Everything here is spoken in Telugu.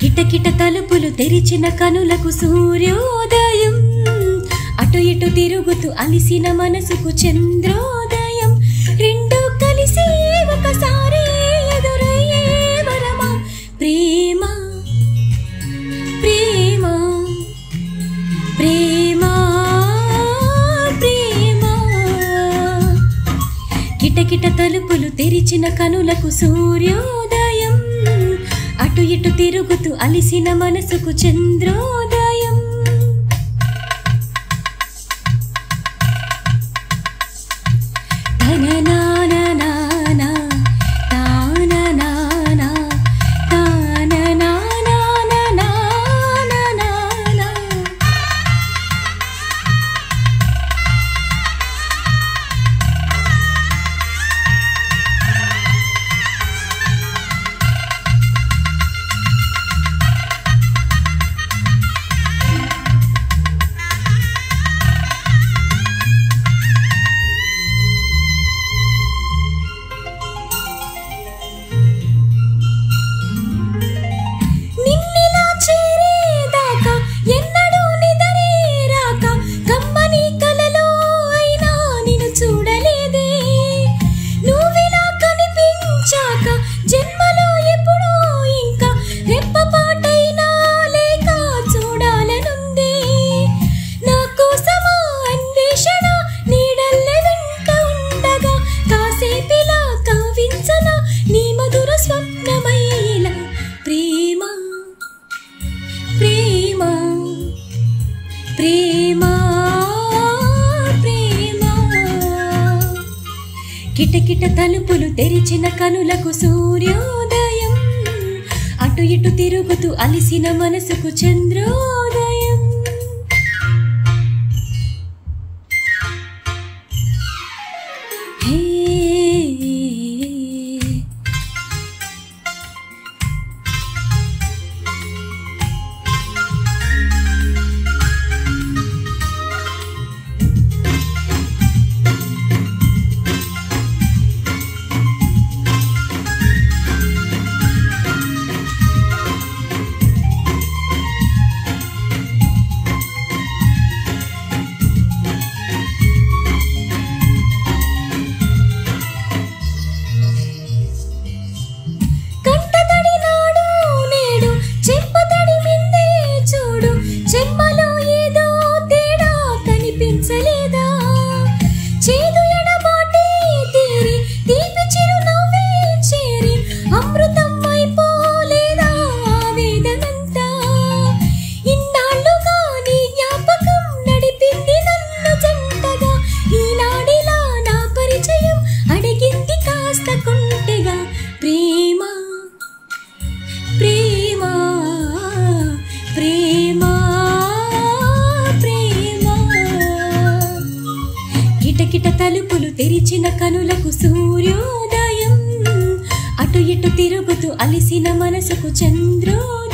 కిటకిట తలుపులు తెరిచిన కనులకు సూర్యోదయం, అటు ఇటు తిరుగుతూ అలిసిన మనసుకు చంద్రోదయం, రెండు కలిసి ఒకసారి ఎదురయ్యే వరమా ప్రేమ ప్రేమ ప్రేమ ప్రేమ. కిటకిట తలుపులు తెరిచిన కనులకు సూర్యోదయం, అటు ఇటు తిరుగుతూ అలిసిన మనసుకు చంద్రోదయం. ప్రేమ ప్రేమ. కిటకిట తలుపులు తెరిచిన కనులకు సూర్యోదయం, అటు ఇటు తిరుగుతూ అలిసిన మనసుకు చంద్రోదయం. కిటకిట తలుపులు తెరిచిన కనులకు సూర్యోదయం, అటు ఇటు తిరుగుతూ అలిసిన మనసుకు చంద్రోదయం.